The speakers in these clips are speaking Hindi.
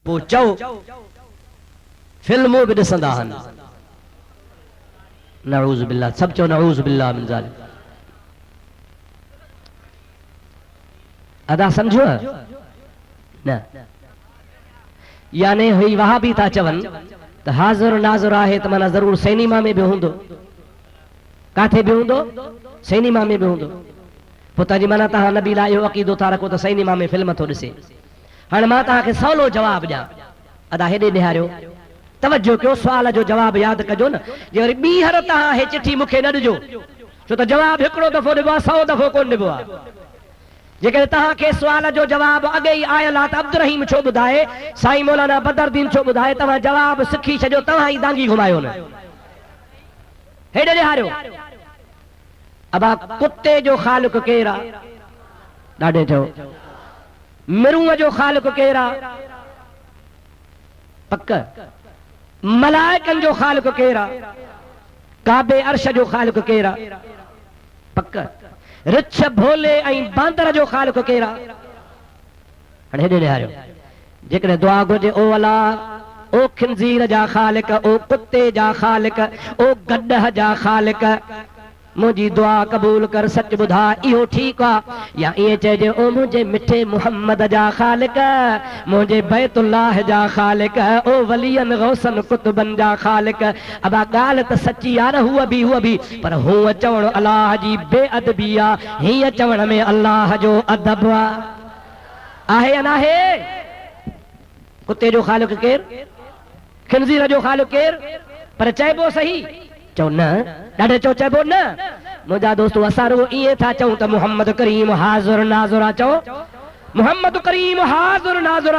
पो चओ फिल्मूं बि ॾिसंदा आहिनि। नऊज़ बिल्लाह, सब चो नऊज़ बिल्लाह मिन ज़ालिक। अदा समझो न, यानी हुई वहाबी था चवन त हाज़िर नाज़िर आहे त माना ज़रूर सिनेमा में बि हूंदो, काथे बि हूंदो, सिनेमा में बि हूंदो। पोइ तव्हांजी माना तव्हां नबी लाइ इहो अक़ीदो था रखो त सिनेमा में फिल्म थो ॾिसे। हाणे मां तव्हांखे सवलो जवाबु ॾियां, अदा हेॾे निहारियो, तवज्जो कयो, सुवाल जो जवाबु यादि कजो न। जे वरी ॿीहर तव्हां हे चिठी मूंखे न ॾिजो, छो त जवाबु हिकिड़ो दफ़ो ॾिबो आहे, 100 दफ़ो कोन ॾिबो आहे। जेकॾहिं तव्हांखे सुवाल जो जवाबु अॻे ई आयल आहे त अब्दुल रहीम छो ॿुधाए, साईं मौलाना बदरुद्दीन छो ॿुधाए, तव्हां जवाबु सिखी छॾियो, तव्हां ई दांगी घुमायो न। हेॾे निहारियो, अबा कुत्ते जो ख़ालिक़ केरु आहे? ॾाढे चओ। मिरूअ जो ख़ालिक़ केरु आहे? पक। मलाइकनि जो ख़ालिक़ केरु आहे? काबे अर्श जो ख़ालिक़ केरु आहे? पक। रिछ भोले ऐं बांदर जो ख़ालिक़ केरु आहे? हाणे हेॾे निहारियो, जेकॾहिं दुआ घुर्जे, ओ अल्लाह, ओ खिंज़ीर जा ख़ालिक़, ओ कुत्ते जा ख़ालिक़, ओ गॾह जा ख़ालिक़, मुझी दुआ कबूल कर, सच बुधा, इहो ठीक आ। या ये चइजे, ओ मुझे मिठे मोहम्मद जा ख़ालिक़, मुझे बैतुल्लाह जा ख़ालिक़, ओ वलियन गौसन कुतुबन जा ख़ालिक़। अबा ॻाल्हि त सची आ न, हुअ बि, पर हूअ चवण अल्लाह जी बेअदबी आ, हीअ चवण में अल्लाह जो अदब आहे या नाहे? कुत्ते जो ख़ालिक़ केरु? खिंज़ीर जो ख़ालिक़ केरु? पर चइबो सही, चओ न, ॾाढे चओ, चइबो न। मुंहिंजा दोस्तो, असां रुगो ईअं था चऊं त मोहम्मद करीम हाज़िर नाज़िर, चओ मोहम्मद करीम हाज़िर नाज़िर,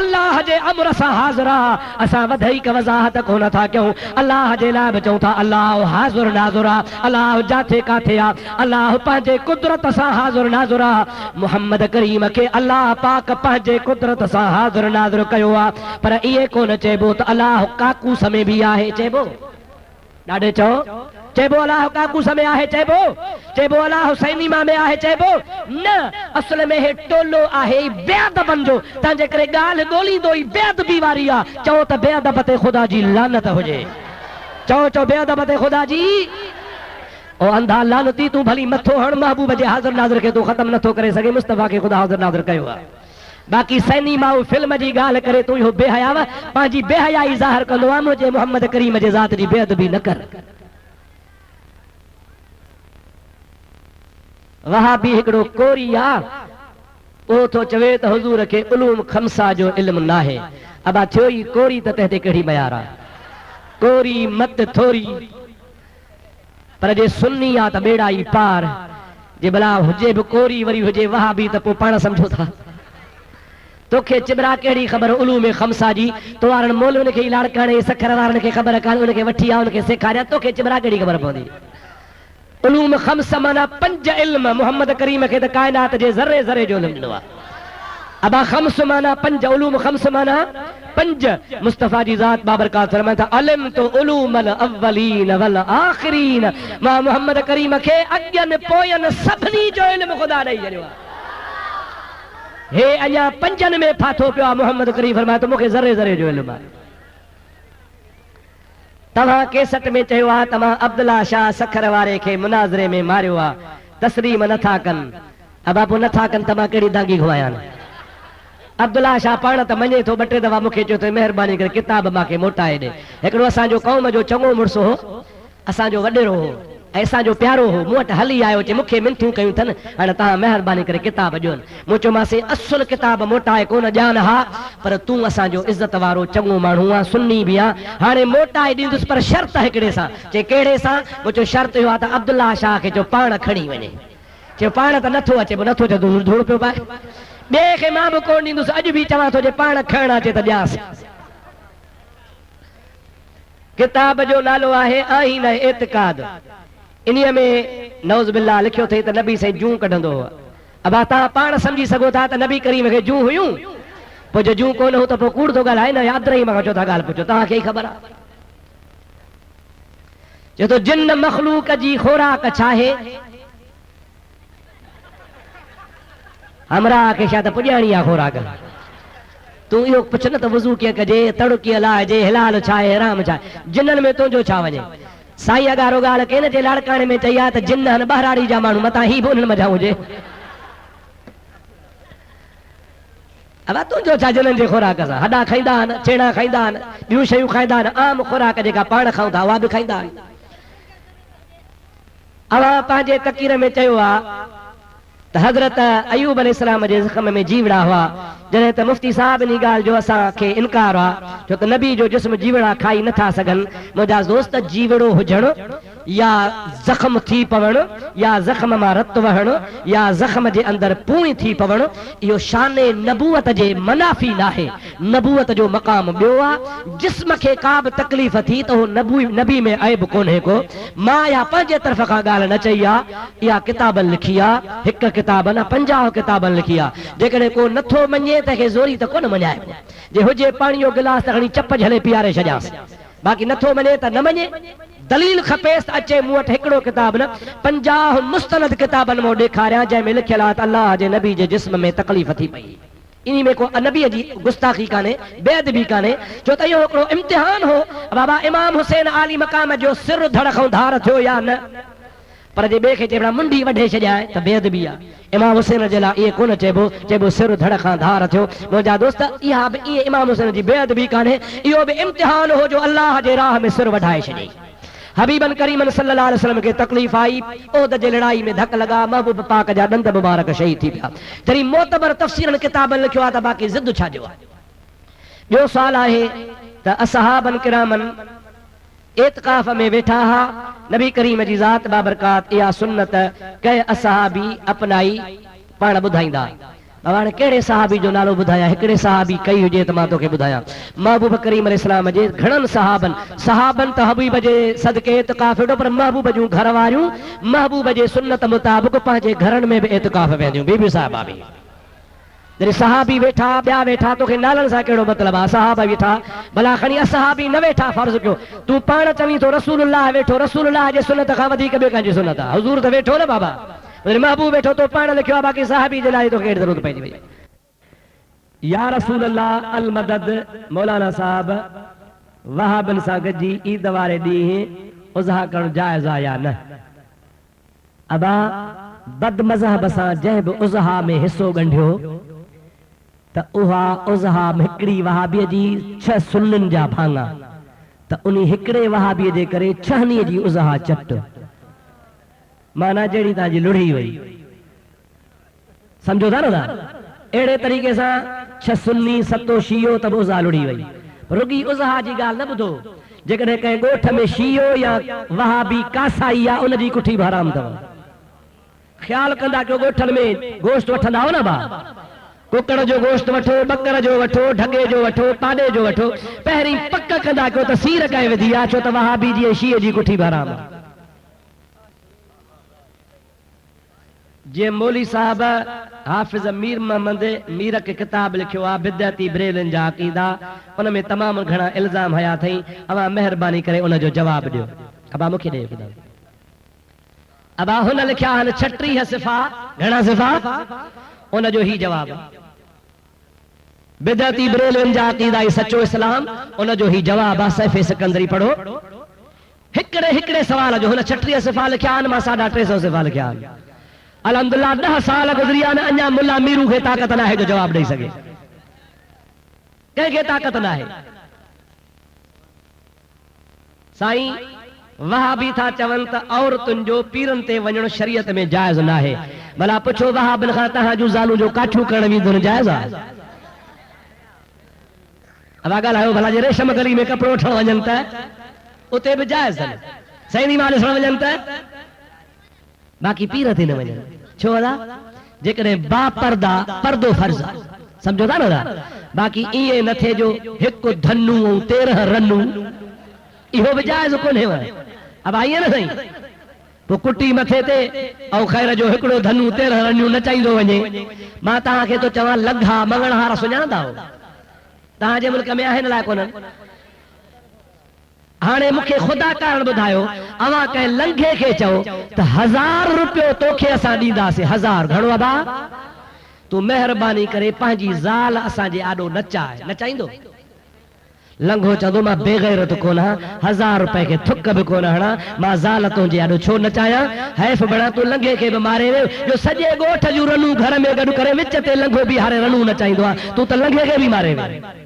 अल्लाह जे अमर सां हाज़िर। असां वधीक वज़ाहत कोन था कयूं, अल्लाह जे लाइ बि चऊं था अल्लाह हाज़िर नाज़िर, अल्लाह जाथे काथे आ, अल्लाह पंहिंजे कुदरत सां हाज़िर नाज़िर। मोहम्मद करीम खे अल्लाह पाक पंहिंजे कुदरत सां हाज़िर नाज़िर कयो आहे, पर इहे कोन चइबो त अल्लाह काकूस में बि आहे। चइबो ॾाढे चओ, चइबो अल्लाह काकूस में आहे, चइबो अल्लाह सिनेमा में आहे, चइबो न। असल में हे टोलो आहे बेअदबन जो, तंहिंजे करे ॻाल्हि ॻोल्हींदो ई बेअदबी वारी आहे। चओ त बेअदब ते ख़ुदा जी लानत हुजे, चओ बेअदब ते ख़ुदा जी। ओ अंधा लानती, तूं भली मथो हण, महबूब जे हाज़िर नाज़िर खे तूं ख़त्म नथो करे सघे, मुस्तफ़ा खे ख़ुदा हाज़िर नाज़िर कयो आहे। बाक़ी सिनेमा फिल्म जी ॻाल्हि करे तूं इहो बेहयाव, पंहिंजी बेहयाई ज़ाहिर कंदो आहे, मुंहिंजे मोहम्मद करीम जे ज़ात जी बेअदबी न कर। वहाबी हिकिड़ो कोरी आहे, उहो थो चवे त हुज़ूर खे उलूम खमसा जो इल्म नाहे। अबा थियो ई कोरी त तंहिं ते कहिड़ी मयार आहे? कोरी मत थोरी, पर जे सुन्नी आहे त बेड़ा ई पार। जे भला हुजे बि कोरी वरी हुजे वहाबी त पोइ पाण सम्झो था। तोखे चिबरा कहिड़ी ख़बर उलूम खमसा जी? तो वारनि मौलवियुनि खे लाड़काणे सखर वारनि खे ख़बर कान, उनखे वठी आ, उनखे सेखारिया, तोखे चिबरा कहिड़ी ख़बर पवंदी? उलूम खम्स माना 5 इल्म, मोहम्मद करीम खे त कायनात जे ज़र्रे ज़र्रे जो इल्म ॾिनो आहे। अबा खम्स माना 5, उलूम खम्स माना 5। मुस्तफ़ा जी ज़ात बाबरकात फरमाए था, अलिम तो उलूमल अव्वलीन वल आखिरीन, मां मोहम्मद करीम खे अॻियनि पोयनि सभिनी जो इल्म ख़ुदा ॾेई छॾियो आहे। हे अञा 5 में फाथो पियो आहे। मोहम्मद करीम फरमाए तो मूंखे ज़र्रे ज़र्रे जो इल्म आहे। तव्हां केसट में चयो आहे तव्हां अब्दुल्ला शाह सखर वारे खे मुनाज़रे में मारियो आहे, तस्लीम नथा कनि। अबा पोइ नथा कनि त मां कहिड़ी दांगी घुमायां? अब्दुल्ला शाह पाण त मञे थो, 2 टे दफ़ा मूंखे चयो त महिरबानी करे किताब मूंखे मोटाए ॾे। हिकिड़ो असांजो क़ौम जो चङो मुड़ुसु हो, असांजो वॾेरो हो, ऐं असांजो प्यारो हो, मूं वटि हली आयो, चए मूंखे मिनथियूं कयूं अथनि, हाणे तव्हां महिरबानी करे किताब ॾियोनि। मूं चयोमांसि असुल किताब मोटाए कोन ॼाण हा, पर तूं असांजो इज़त वारो चङो माण्हू आहे, सुन्नी बि आहे, हाणे मोटाए ॾींदुसि, पर शर्त हिकिड़े सां। चए कहिड़े सां? मूं चयो शर्त इहो आहे त अब्दुल्ला शाह खे चयो पाण खणी वञे। चयो पाण त नथो अचे, पोइ नथो चए तूं धूड़ पियो पाए, ॿिए खे मां बि कोन ॾींदुसि। अॼु बि चवां थो, जे पाण खणण अचे त ॾियांसि। किताब जो नालो आहे आईन एतिकाद। इन्हीअ में नौज़ बिल्लाह लिखियो अथई त नबी साईं जूं कढंदो हो। अबा तव्हां पाण सम्झी सघो था त नबी करीम खे जूं हुयूं? पोइ जो जूं कोन हो त पोइ कूड़ थो ॻाल्हाए न, यादि रही मां चो था ॻाल्हि पुछो, तव्हांखे ई ख़बर आहे। चए थो जिन मख़लूक जी खोराक छा आहे? हमरा खे शायदि पुॼाणी आहे खोराक। तू इहो पुछ न त वज़ू कीअं कजे, तड़ो कीअं लाहिजे, हिलाल छा आहे, हराम छा आहे, जिननि में तुंहिंजो छा वञे। साईं अगारो ॻाल्हि के न जे लाड़काणे में चई आहे त जिन आहिनि ॿाहिराड़ी जा माण्हू, मथां ही बि उन्हनि मथां हुजे। अब तुंहिंजो छा जिननि जे खुराक सां, हॾा खाईंदा आहिनि, छेड़ा खाईंदा आहिनि, ॿियूं शयूं खाईंदा आहिनि, आम खुराक जेका पाण खाऊं था उहा बि खाईंदा आहिनि। अवां पंहिंजे तक़ीर में चयो आहे त हज़रत अयूब अलैहिस्सलाम जे ज़ख़्म में जीवड़ा हुआ, जॾहिं त मुफ्ती साहब इन ॻाल्हि जो असांखे इनकार आहे, छो त नबी जो जिस्म जीवड़ा खाई नथा सघनि। मुंहिंजा दोस्त, जीवड़ो हुजणु या ज़ख़्म थी पवणु या ज़ख़्म मां रतु वहणु या ज़ख़्म जे अंदरि पूई थी पवणु, इहो शाने नबूवत जे मनाफ़ी नाहे। नबूवत जो मक़ाम ॿियो आहे। जिस्म खे का बि तकलीफ़ थी त उहो नबी में ऐब कोन्हे को। मां या पंहिंजे तरफ़ खां ॻाल्हि न चई आहे, इहा किताबनि लिखी आहे, हिकु किताब न 50 किताबनि लिखी आहे। जेकॾहिं को नथो मञे त खे ज़ोरी त कोन मञाए, जे हुजे पाणी जो गिलास त खणी चप झले पीआरे छॾियांसि, बाक़ी नथो मञे त न मञे। दलील खपेसि त अचे मूं वटि हिकिड़ो किताब न 50 मुस्तनद किताबनि मां ॾेखारियां जंहिंमें लिखियल आहे त अल्लाह जे नबी जे जिस्म में तकलीफ़ थी पई। इन में को नबीअ जी गुस्ताखी कान्हे, बेअदबी कान्हे, छो त इहो हिकिड़ो इम्तिहान हो। बाबा इमाम हुसैन आली मक़ाम जो सिर धड़ खां धार थियो या न, पर जे ॿिए खे चइबा मुंडी वढे छॾियां त बेअदबी आहे। इमाम हुसैन जे लाइ इहे कोन चइबो, चइबो सिर धड़ खां धार थियो। मुंहिंजा दोस्त, इहा बि ईअं इमाम हुसैन जी बेअदबी कान्हे, इहो बि इम्तिहान हो जो अल्लाह जे राह में सिर वढाए छॾे। हबीबन करीमन सल्लल्लाहु अलैहि वसल्लम खे तकलीफ़ आई, ओहद जे लड़ाई में धक लॻा, महबूब पाक जा ॾंद मुबारक शहीद थी पिया। तरी मोतबर तफ़सीरनि किताबनि लिखियो आहे त बाक़ी ज़िद छा जो आहे। ॿियो सुवाल आहे त असहाबन किरामन एतकाफ़ में वेठा हा, नबी करीम जी ज़ात बाबरकात इहा सुन्नत कंहिं असहाबी अपनाई, पाण ॿुधाईंदा। हाणे कहिड़े सहाबी जो नालो ॿुधायां, हिकिड़े सहाबी कई हुजे त मां तोखे ॿुधायां। महबूब करीम अलैहिस्सलाम जे घणनि सहाबन त हबीब जे सदके एतकाफ़ वेठो, पर महबूब जूं घर वारियूं महबूब जे सुन्नत मुताबिक़ पंहिंजे घरनि में बि एतकाफ़ वेंदियूं। बीबी साहिबा बि जॾहिं सहाबी वेठा, ॿिया वेठा, तोखे नालनि सां कहिड़ो मतिलबु आहे? सहाबा वेठा, भला खणी असहाबी न वेठा, फर्ज़ कयो तूं पाण चवीं थो रसूलुल्लाह वेठो, रसूलुल्लाह जे सुन्नत खां वधीक ॿियो कंहिंजी सुन्नत आहे? हुज़ूर त वेठो न बाबा, महबूब वेठो तो पाण लिखियो आहे, बाक़ी सहाबी जे लाइ तोखे ज़रूरत पइजी वई। या रसूल अल्लाह अल मदद, मौलाना साहब वहाबन सां गॾिजी ईद वारे ॾींहुं उज़हा करणु जाइज़ आहे या न? अबा बद मज़हब सां जंहिं बि उज़हा में हिसो ॻंढियो त उहा उज़हा में हिकिड़ी वहाबीअ जी 6 सुन्ननि जा भाङा, त उन हिकिड़े वहाबीअ जे करे 6 जी उज़हा चट, माना जहिड़ी तव्हांजी लुढ़ी वई, सम्झो था न? अहिड़े तरीक़े सां 6 सुन्नी 7 शियो त उज़हा लुढ़ी वई। रुगी उज़हा जी ॻाल्हि न ॿुधो, जेकॾहिं कंहिं ॻोठ में शियो या वहाबी कासाई आहे उनजी कुठी बि हराम अथव। ख़्यालु कंदा कयो, ॻोठनि में गोश्त वठंदा हो न भा, कुकड़ जो गोश्त वठो, बकर जो वठो, ढगे जो वठो, पाॾे जो वठो, पहिरीं पक कंदा कयो त सीर कंहिं विधी आहे, छो त वहाबी जी ऐं शीअ जी कुठी बि हराम आहे। जे मौली साहब हाफ़िज़ मीर मोहम्मद मीर के किताब लिखियो आहे बिदअती बरेलियुनि जा अक़ीदा, उन में तमामु घणा इल्ज़ाम हया अथई। अवां महिरबानी करे उन जो जवाबु ॾियो। अबा मूंखे ॾियो किताब। अबा हुन लिखिया आहिनि 36 सिफ़ा, घणा सिफ़ा? उन जो ही जवाबु। बिदअती बरेलियुनि जा अक़ीदा ई सचो इस्लाम, उन जो ही जवाबु आहे। सैफ़े सिकंदरी पढ़ो, हिकिड़े सवाल जो हुन 36 सिफ़ा लिखिया आहिनि, मां 350 सिफ़ा लिखिया आहिनि। अल्हम्दुलिल्लाह 10 साल गुज़रिया न, अञा मुल्ला मीरू खे ताक़त न आहे जो जवाबु ॾेई सघे, कंहिंखे ताक़त न आहे। साईं वहाबी था चवनि त औरतुनि जो पीरनि ते वञणु शरीयत में जाइज़ न आहे। भला पुछो वहाबिन खां, तव्हां जूं ज़ालूं जो काठियूं करण वेंदियूं जाइज़ आहे? अब ॻाल्हायो भला, जे रेशम गली में कपिड़ो वठण वञनि त उते बि जाइज़ अथनि, सईनी माल ॾिसण वञनि त, बाक़ी पीर ते न वञनि। छो दादा? जेकॾहिं बापर्दा पर्दो फर्ज़ आहे, सम्झो था न? बाक़ी ईअं न थिए जो हिकु धनु ऐं 13 रनू, इहो बि जाइज़ कोन्हे। अब ईअं न साईं, पोइ कुटी मथे ते ऐं ख़ैर जो हिकिड़ो धनु 13 रनियूं नचाईंदो वञे। मां तव्हांखे थो चवां, लंघा मंगणहार सुञाणंदा हो? तव्हांजे मुल्क में आहिनि लाइ कोन्हनि? हाणे मूंखे ख़ुदा कारण ॿुधायो, अवां कंहिं लंघे खे चओ त 1000 रुपयो तोखे असां ॾींदासीं, 1000 घणो अबा? तू मेहरबानी करे पंहिंजी ज़ाल असांजे आॾो नचाए, नचाईंदो? लंघो चवंदो मां बेगैरत कोन आहियां, 1000 रुपए के थुक भी कोन हणा, मां ज़ाल तुंहिंजे आॾो छो नचाया? हैफ़ बणा तू लंघे के भी मारे वियो, जो सॼे ॻोठ जूं रनूं घर में गॾु करे विच ते लंघो बि हारे रनूं नचाईंदो आहे, तू त लंघे के भी मारे वियो।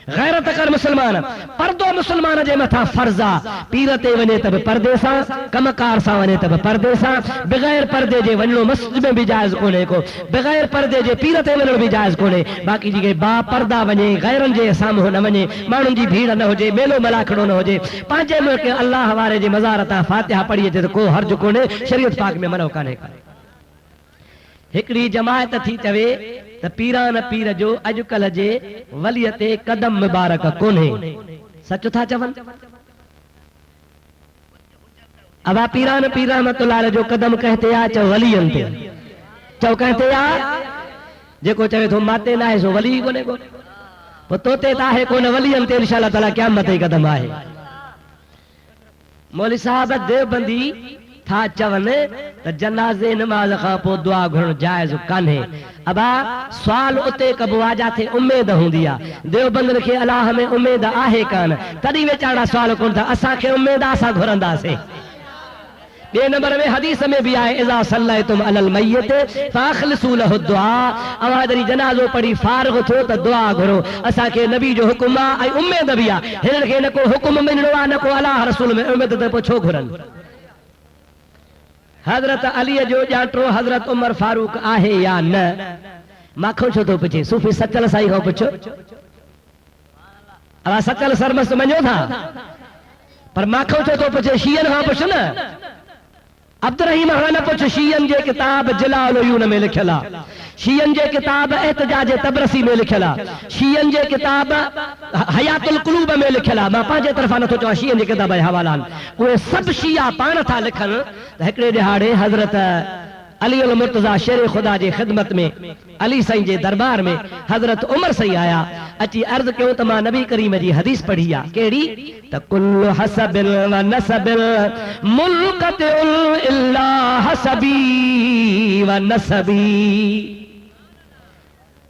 गैरत कर मुसलमान, पर्दो मुसलमान जे मथा फर्ज आ। पीर ते वञे त बि पर्दे सां, कमकार सां वञे त बि पर्दे सां, बग़ैर पर्दे जे वञणो मस्जिद में भी जाइज़ कोन्हे को, बग़ैर पर्दे जे पीर ते वञणो भी जाइज़ कोन्हे। बाक़ी जेके बा पर्दा वञे, गैरनि जे साम्हूं न वञे, माण्हुनि जी भीड़ न हुजे, मेलो मलाखड़ो न हुजे, पंहिंजे मुल्क अल्लाह वारे जे मज़ार तां फातिहा पढ़ी अचे त को हर्ज कोन्हे, शरीयत पाक में मनो कान्हे। हिकिड़ी जमायत थी चवे त पीरान पीर जो अॼुकल्ह जे वलीअ ते कदम मुबारक कोन्हे। सच था चवनि? अबा पीरान पीर रहमतुल्लाह जो कदम कहते आ, चओ वलीअनि ते, चओ कहते आ। जेको चवे थो माते न आहे सो वली कोन्हे को, पोइ तोते त आहे कोन, वलीअनि ते इंशाअल्लाह ताला क़यामत ते कदम आहे। मौलवी साहब देवबंदी था चवनि त जनाज़े नमाज़ खां पोइ दुआ घुरण जाइज़ कान्हे। अबा सवाल उते कबो आहे जाथे उम्मीद हूंदी आहे, देवबंद खे अलाह में उम्मीद आहे कान, तॾहिं वेचारा सवाल कोन था, असांखे उम्मीद आहे असां घुरंदासीं। ॿिए नंबर में हदीस में भी आहे, इज़ा सल्लैतुम अलल मय्यत फाखलिसू लहु दुआ, अवां जॾहिं जनाज़ो पढ़ी फारिग़ थियो त दुआ घुरो। असांखे नबी जो हुकुम आहे ऐं उम्मीद बि आहे, हिननि खे न को हुकुम मिलणो आहे न को अलाह रसूल में उम्मीद, त पोइ छो घुरनि? हज़रत अली जो ॼाटो हज़रत उमर फारूक आहे या न? माखो छो थो पुछे? सूफ़ी सचल साईं खां पुछो। अवा सचल सरमस्त मञो था, पर माखो छो थो पुछे? शीयन खां पुछ न, अब्दुर्रहीम खां न पुछ। शीयन जे किताब जलाल उयून में लिखियल आहे, शीयन जे किताब एहतजाज तबरसी में लिखियल आहे, शीयन जे किताब हयातुल कुलूब में लिखियल आहे। मां पंहिंजे तरफ़ां नथो चवां, शीयन जे किताब जा हवाला आहिनि, उहे सभु शिया पाण था लिखनि त हिकिड़े ॾिहाड़े हज़रत अली अल मुर्तज़ा शेर खुदा जे ख़िदमत में अली साईं जे दरबार में हज़रत उमर साईं आया, अची अर्ज़ कयो त मां नबी करीम जी हदीस पढ़ी आहे। कहिड़ी? त कुल्लु हसबिल व नसबिल मुल्कतुल इल्ला हसबी व नसबी।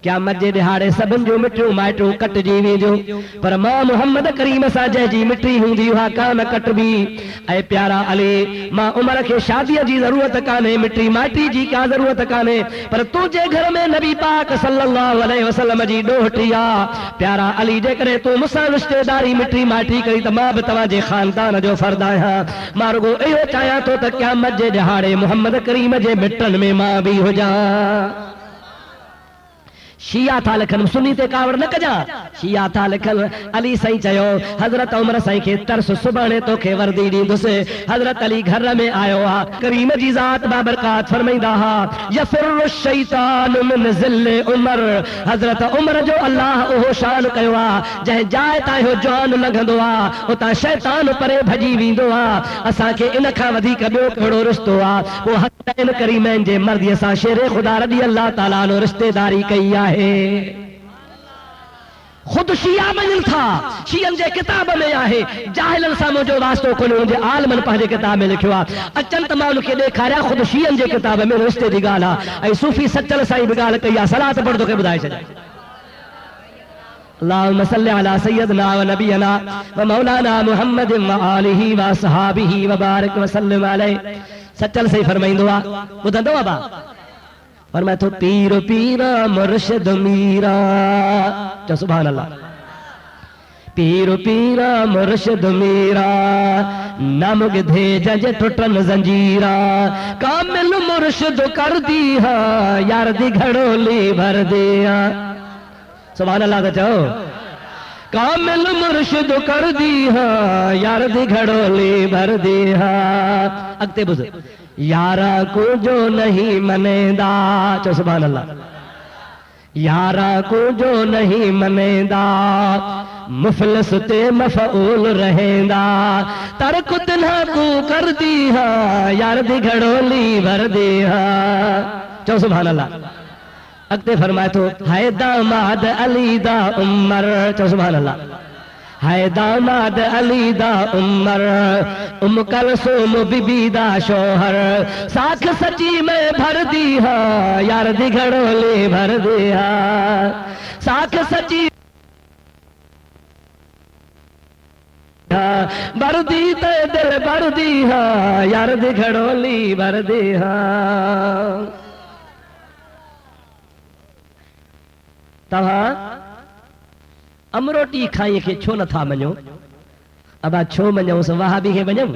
क़यामत जे ॾिहाड़े सभिनि जो मिटियूं माइटियूं कटिजी वेंदियूं, पर मां मोहम्मद करीम सां जंहिंजी मिटी हूंदी उहा कान कटबी। ऐं प्यारा अली, मां उमर खे शादीअ जी ज़रूरत कान्हे, मिटी माइटी जी का ज़रूरत कान्हे, पर तुंहिंजे घर में नबी पाक सल्लल्लाहु अलैहि वसल्लम जी ॾोहटी आहे। प्यारा अली, जेकॾहिं तूं मूंसां रिश्तेदारी मिटी माइटी कई त मां बि तव्हांजे ख़ानदान जो फर्द आहियां। मां रुगो इहो चाहियां थो त क़यामत जे ॾिहाड़े मोहम्मद करीम जे मिटनि में मां बि हुजां। शिया था लिखनि, सुन्नी ते कावड़ न कजा, शिया था लिखनि। अली साईं चयो हज़रत उमर साईं खे तरस, सुभाणे तोखे वर्दी ॾींदुसि। हज़रत अली घर में आयो आहे, करीम जी ज़ात बाबरकात फरमाईंदा हा, यफ़िरु शैतान मिन ज़िल्ल उमर। हज़रत उमर जो अल्लाह उहो शान कयो आहे, जंहिं जाइ तां इहो जवान लंघंदो आहे उतां शैतान परे भॼी वेंदो आहे। असांखे इन खां वधीक ॿियो कहिड़ो रिश्तो आहे? पोइ हसनैन करीमैन जे मर्दीअ सां शेर खुदा रज़ी अल्लाह ताला अन्हु रिश्तेदारी कई आहे। खुद शिया मञनि था, शियन जे किताब में आहे, जाहिलन सां मुंहिंजो वास्तो कोन्हे, मुंहिंजे आलमनि पंहिंजे किताब में लिखियो आहे। अचनि त मां उनखे ॾेखारियां, खुद शियन जे किताब में रिश्ते जी ॻाल्हि आहे। ऐं सूफ़ी सचल साईं बि ॻाल्हि कई आहे, सलात पढ़ तोखे ॿुधाए छॾियां। अल्लाहुम्मा सल्लि अला सय्यदना व नबियना व मौलाना मुहम्मद व आलिहि व असहाबिहि व बारिक व सल्लिम अलैहि। सचल साईं फरमाईंदो आहे, ॿुधंदो आहे बा? फरमाए थो, पीर पीरा मुर्शिद मीरा, चओ सुभान अल्लाह। पीर पीरा मुर्शिद मीरा, नाम गिधे जंज टुटन जंजीरा। कामिल मुर्शिद कर दी हा, यार दी घड़ोली भर दिया। सुभान अल्लाह तो चओ। कामिल मुर्शिद कर दी हा, यार दी घड़ोली भर दिया। अॻिते ॿुध, यारा को जो नहीं मनेदा, चो सुभान अल्लाह। यारा को जो नहीं मनेदा, मुफलिस ते मफऊल रहेंदा। तरक तिन्हा को कर दी हा, यार दी घड़ोली भर दी हा। चो सुभान अल्लाह। अॻिते फरमाए थो, है दामाद अली दा उमर, चो सुभान अल्लाह। है दामाद अली दा उमर, उम कलसूम बीबी दा शोहर, साख सची में भर दी हा यार दी घड़ोली भर दिया, साख सची भर दी ते दिल भर दी हा यार दी घड़ोली भर दी हा। तव्हां अमरोटी खाई के छो नथा मञो? अबा छो मञूंसि? वहाबी खे मञूं?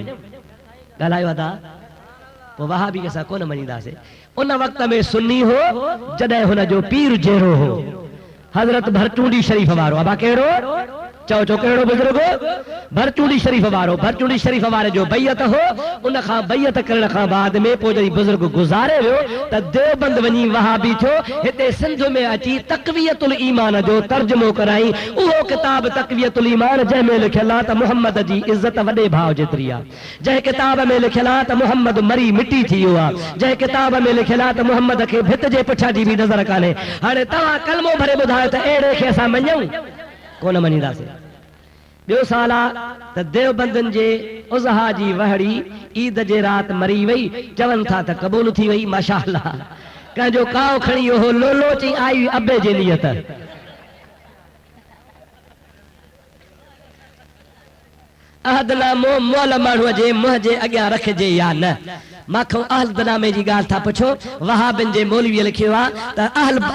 ॻाल्हायो था पोइ वहाबी खे असां कोन मञींदासीं। उन वक़्त में सुन्नी हो जॾहिं हुन जो पीर जहिड़ो हो हज़रत भरचूंडी शरीफ़ वारो। अबा कहिड़ो? चओ चओ कहिड़ो बुज़ुर्ग? भरचूंडी शरीफ़ वारो। भरचूंडी शरीफ़ वारे जो बैयत हो, उन खां बैयत करण खां बाद में पोइ जॾहिं बुज़ुर्ग गुज़ारे वियो त देवबंद वञी वहाबी थियो। हिते सिंध में अची तक़वियतुल ईमान जो तर्जुमो कराई। उहो किताब तक़वियतुल ईमान जंहिं में लिखियल आहे त मुहम्मद जी इज़त वॾे भाउ जेतिरी आहे, जंहिं किताब में लिखियल आहे त मुहम्मद मरी मिटी थी वियो आहे, जंहिं किताब में लिखियल आहे त मुहम्मद खे भित जे पुठियां जी बि नज़र कान्हे। हाणे तव्हां कलमो भरे ॿुधायो त अहिड़े खे असां मञूं? कोन मञींदासीं। ॿियो साल आहे त देवबंदनि जे उज़हा जी वहड़ी ईद जे राति मरी वई। चवनि था त क़बूल थी वई माशाअल्लाह। कंहिंजो काव खणी हो लोलो चई आई अबे जी नियत। अहदनामो मोल माण्हूअ जे मुंहं जे अॻियां रखिजे या न। माखो अहदनामे जी ॻाल्हि था पुछो। वहाबिन जे मौलवीअ लिखियो आहे त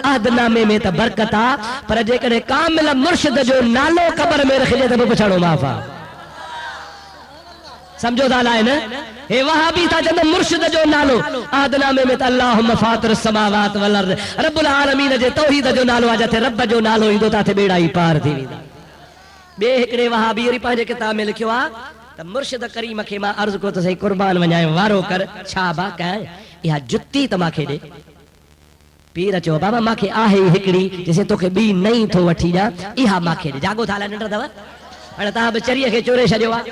अहदनामे में त बरकत आहे, पर जेकॾहिं कामिल मुर्शिद जो नालो क़बर में रखिजे त पुछणो माफ़ आहे। समझो था लाइ न? हे वहाबी था चवनि मुर्शिद जो नालो अहदनामे में त अल्लाहुम्मा फातिर समावात वल अर्द, रब्बुल आलमीन जे तौहीद जो नालो आहे। जिथे रब जो नालो ईंदो त बेड़ा ई पार थी वेंदा। ॿिए हिकिड़े वहाबी वरी पंहिंजे किताब में लिखियो आहे त मुर्शिद करीम खे मां अर्ज़ को त सही कुर्बान वञाए वारो कर छा बा कयां, इहा जुती त मूंखे ॾे। पीर चयो बाबा मूंखे आहे हिकिड़ी, जेसे तोखे ॿी नई थो वठी ॾियां, इहा मूंखे ॾे। जागो था निंड अथव? हाणे तव्हां बि चरीअ खे चोरे छॾियो आहे।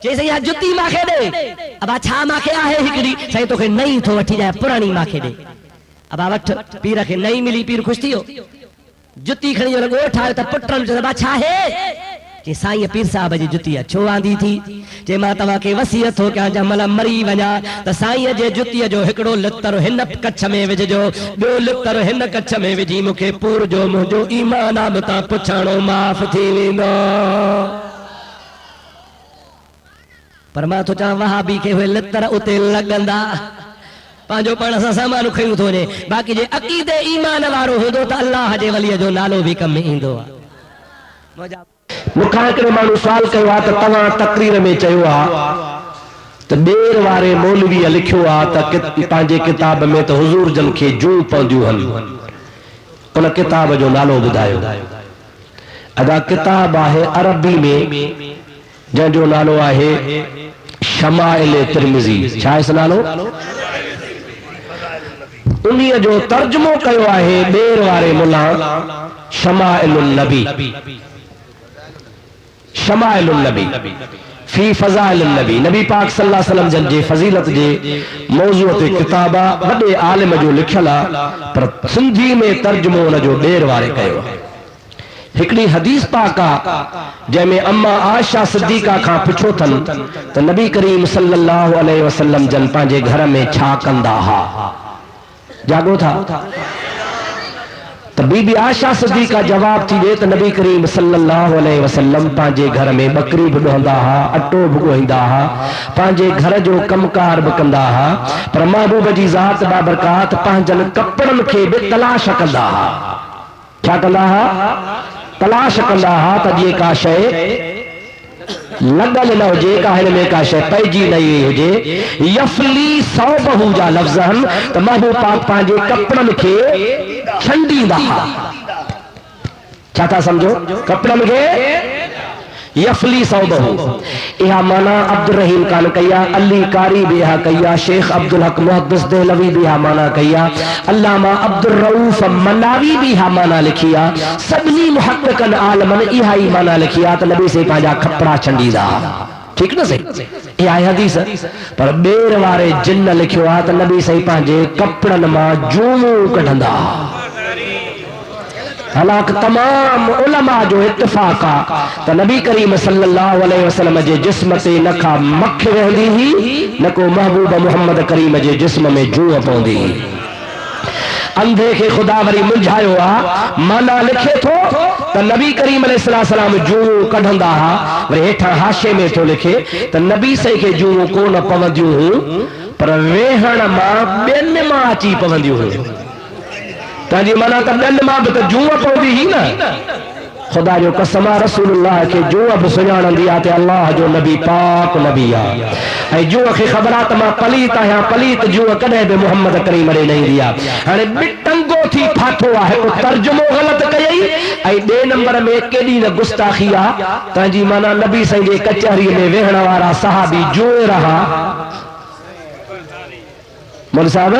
चई इहा जुती मूंखे ॾे। अबा छा मूंखे आहे हिकिड़ी? साईं तोखे नई थो वठी ॾियां, पुराणी मूंखे ॾे। अबा वठ। पीर खे नई मिली, पीर ख़ुशि थी वियो। जुती खणी लॻो ठाहियो त पुटनि चयो बा छा आहे? चई साईं पीर साहिब जी जुती आहे। छो आंदी थी? चई मां तव्हांखे वसियत थो कयां जंहिं महिल मरी वञा त साईं जे जुतीअ जो हिकिड़ो लितर हिन कच्छ में विझिजो, ॿियो लितर हिन कच्छ में विझी मूंखे पूर जो मुंहिंजो ईमान आहे तां पुछणो माफ़ थी वेंदो। पर मां थो चवां वहाबी खे उहे लितर उते लॻंदा, पंहिंजो पाण सां सामान खयूं थो वञे। बाक़ी जे अक़ीदे ईमान वारो हूंदो त अल्लाह जे वलीअ जो नालो बि कम में ईंदो आहे। मूंखां हिकिड़े माण्हू सुवाल कयो आहे त तव्हां तक़रीर में चयो आहे त ॿेर वारे मौलवीअ लिखियो आहे त पंहिंजे किताब में त हुज़ूर जन खे जूं पवंदियूं आहिनि, उन किताब जो नालो ॿुधायो। अदा किताब आहे अरबी में जंहिंजो नालो आहे शमाइल तिरमिज़ी। छा आहे नालो? उन्हीअ जो तर्जुमो कयो आहे ॿेर वारे मुला शमाइलुन नबी, शमाइलुन नबी फी फज़ाइलुन नबी। नबी पाक सल्लल्लाहु अलैहि वसल्लम जन जे फज़ीलत जे मौज़ूअ ते किताब आहे, वॾे आलिम जो लिखियल आहे, पर सिंधी में तर्जुमो उन जो ॿेर वारे कयो। हिकिड़ी हदीस पाक आहे जंहिंमें अम्मा आयशा सिद्दीक़ा खां पुछो अथनि त नबी करीम सल्लल्लाहु अलैहि वसल्लम जन पंहिंजे घर में छा कंदा हुआ? जागो था त बीबी आयशा सिद्दीक़ा जवाब थी ॾे त नबी करीम सल्लल्लाहु अलैहि वसल्लम पंहिंजे घर में बकरी बि ॾोहंदा हुआ, अटो बि ॻोहींदा हुआ, पंहिंजे घर जो कमकार बि कंदा हुआ, पर महबूब जी ज़ात बाबरकात पंहिंजनि कपिड़नि खे बि तलाश कंदा हुआ। छा कंदा हुआ? तलाश कंदा हुआ त जीअं का शइ लॻल न हुजे, का हिन में का शइ पइजी न हुजे। यफली सौबहू जा लफ़्ज़ आहिनि त महबूब पाक पंहिंजे कपिड़नि खे छंडींदा हुआ। छा था सम्झो? कपिड़नि खे यफली सौबहू। इहा माना अब्दुल रहीम खान कई आहे, अली कारी भी इहा कई आहे, शेख अब्दुल हक मुहद्दिस देहलवी भी इहा माना कई आहे, अल्लामा अब्दुल रऊफ मनावी भी इहा माना लिखी आहे। सभिनी मुहक़्क़िक़नि आलमनि इहा ई माना लिखी आहे त नबी से पंहिंजा कपिड़ा छंडींदा। ठीक न सही? इहा आहे हदीस। पर ॿेर वारे जिन लिखियो आहे त नबी सही पंहिंजे कपिड़नि मां जूमूं कढंदा। हालांकि तमाम उलमा जो इत्तिफाक आ त नबी करीम सल्लल्लाहु अलैहि वसल्लम जे जिस्म ते न का मख वेंदी ही न को महबूब मोहम्मद करीम जे जिस्म में जूअ पवंदी। अंधे के खुदा वरी मुंझायो आ माना लिखे थो त नबी करीम अलैहिस्सलाम जूअ कढंदा हा, वरी हेठां हाशे में थो लिखे त नबी सही के जूअ कोन पवंदियूं हुयूं पर वेहण मां ॿियनि मां अची पवंदियूं हुयूं। तंहिंजी माना त ॿियनि मां बि त जूअ पवंदी ही न। खुदा जो कसम आहे रसूलुल्लाह के जूअ बि सुञाणंदी आहे त अल्लाह जो नबी पाक नबी आहे ऐं जूअ खे ख़बर आहे त मां पलीत आहियां, पलीत जूअ कॾहिं बि मोहम्मद करीम ॾे न ईंदी आहे। हाणे बिटंगो थी फाथो आहे, हिकु तर्जुमो ग़लति कयई ऐं ॿिए नंबर में केॾी न गुस्ताखी आहे। तंहिंजी माना नबी साईं जे कचहरीअ में वेहण वारा सहाबी जूअ रहा मोल साहब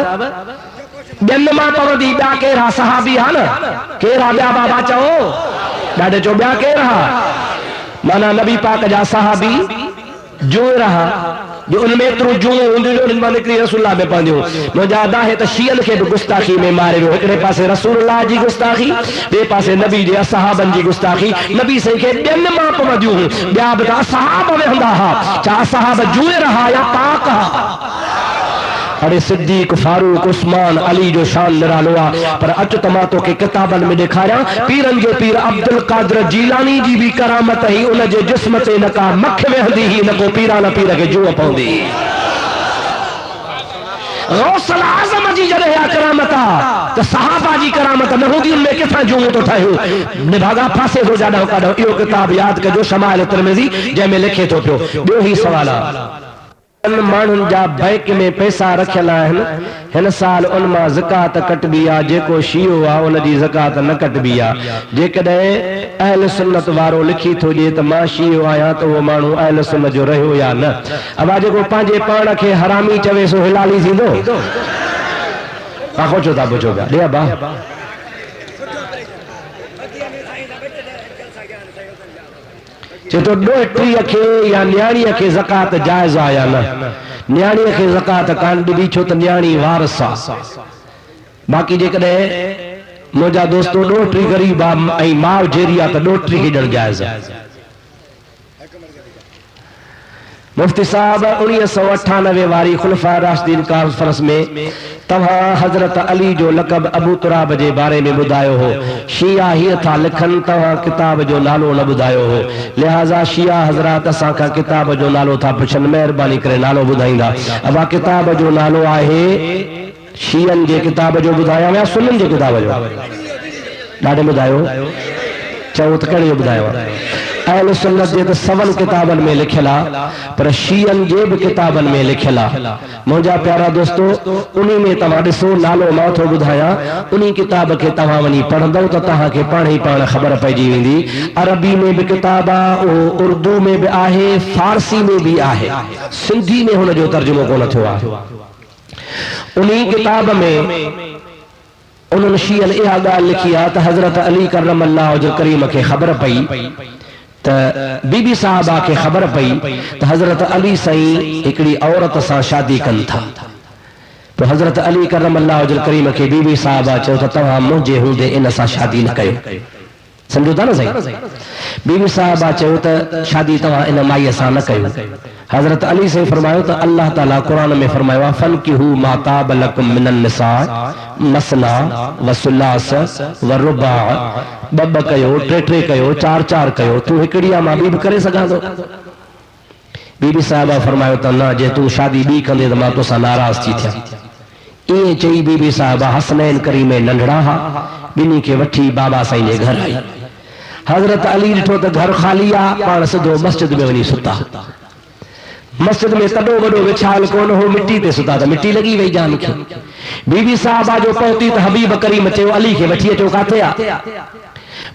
ॿियनि मां पवंदी, ॿिया केरु हा सहाबी हा न, केरु हा ॿिया बाबा चओ ॾाढे चो ॿिया केरु हा, माना नबी पाक जा सहाबी जूअ रहा जो उनमें एतिरो जूअ हूंदियूं जो मां निकिरी रसूलुल्लाह में पवंदियूं। मुंहिंजा अदा है त शियन खे बि गुस्ताखी में मारे वियो, हिकिड़े पासे रसूलुल्लाह जी गुस्ताखी, ॿिए पासे नबी जे असहाबनि जी गुस्ताखी। नबी साईं खे ॿियनि मां पवंदियूं हुयूं, ॿिया बि त असहाब वेहंदा हा, छा असहाब जूअ रहा या पाक हा। अरे सिद्दीक फारूक उस्मान अली जो शान निरालो आहे। पर अच त मां तोखे किताबनि में ॾेखारियां पीरनि जो पीर अब्दुल कादिर जीलानी जी बि करामत ही, उन जे जिस्म ते न का मख वेहंदी ही न को पीराना पीर खे जूअ पवंदी। गौसल आज़म जी जॾहिं इहा करामत आहे त सहाबा जी करामत न हूंदी, उनमें किथां जूअ थो ठहे निभागा फासे थो जाॾो काॾो। इहो किताब यादि कजो शमाइल तिरमिज़ी जंहिंमें लिखे थो पियो। ॿियो ही सवाल आहे माण्हुनि जा बैंक में पैसा रखियल आहिनि, हिन साल उन मां ज़कात कटबी आहे, जेको शियो आहे उन जी ज़कात न कटबी आहे। जेकॾहिं अहल सुन्नत वारो लिखी थो ॾिए त मां शियो आहियां त उहो माण्हू अहल सुन्नत जो रहियो या न। अबा जेको पंहिंजे पाण खे हरामी चवे सो हिलाली थींदो। आखो छो था पुछो पिया ॾे अबा चए तो ॾोहिटीअ खे या न्याणीअ खे ज़कात जाइज़ आहे या न। न्याणीअ खे ज़कात कान ॾिबी छो त न्याणी वारस आहे। बाक़ी जेकॾहिं मुंहिंजा दोस्तो ॾोहिटी ग़रीब आहे ऐं माउ जेरी आहे त ॾोहिटी खे ॾियणु जाइज़ आहे। मुफ्ती साहब 1998 वारी खुलफा राशिदीन कॉन्फ्रेंस में तव्हां हज़रत अली जो लक़ब अबू तुराब जे बारे में ॿुधायो हो। शिया हीअ था लिखनि, तव्हां किताब जो नालो न ॿुधायो हो, लिहाज़ा शिया हज़रात असां खां किताब जो नालो था पुछनि, महिरबानी करे नालो ॿुधाईंदा। अबा किताब जो नालो आहे शियनि जे किताब जो ॿुधायां या सुन्ननि जे किताब जो? ॾाढे ॿुधायो चओ त कहिड़े जो ॿुधायो? अहल सुन्नत जे त सवनि किताबनि में लिखियल आहे, पर शियनि जे बि किताबनि में लिखियल आहे। मुंहिंजा प्यारा दोस्तो, उन्ही में तव्हां ॾिसो, नालो मां थो ॿुधायां, उन्ही किताब खे तव्हां वञी पढ़ंदव त तव्हांखे पाण ई पाण ख़बर पइजी वेंदी। अरबी में बि किताब आहे, उहो उर्दू में बि आहे, फारसी में बि आहे, सिंधी में हुन जो तर्जुमो कोन थियो आहे। उन्ही किताब में उन्हनि शियनि इहा ॻाल्हि लिखी आहे त हज़रत अली करमल्लाहु वजह करीम खे ख़बर पई त बीबी साहबा खे ख़बर पई त हज़रत अली साईं हिकिड़ी औरत सां शादी कनि था। तो हज़रत अली करमल्लाहु वजह करीम खे बीबी साहबा चयो त तव्हां मुंहिंजे हूंदे इन सां शादी न कयो। समझो था न सही? बीबी साहबा चयो त शादी तव्हां इन माईअ सां न कयो। हज़रत अली से फरमायो तो अल्लाह ताला कुरान में फरमायो फनकिहू मा ताब लकुम मिनन निसा मसना व सुलास व रुबा, ॿ कयो, टे कयो, चार कयो, तू हिकिड़ी मां ॿी बि करे सघां थो। बीबी साहिबा फरमायो त न, जे तू शादी ॿी कंदे त मां तोसां नाराज़ थी थियां। ईअं चई बीबी साहिबा हसनैन करीम नंढड़ा हा, ॿिन्ही खे वठी बाबा साईं जे घर आई। हज़रत अली ॾिठो त घर ख़ाली आहे, पाण सिधो मस्जिद में वञी सुता। मस्जिद में तॾो वॾो विछाल कोन हो, मिट्टी ते सुता त मिट्टी लगी वई जान खे। बीबी साहबा जो पहुती त हबीब करीम चयो अली खे वठी अचो, काथे आहे?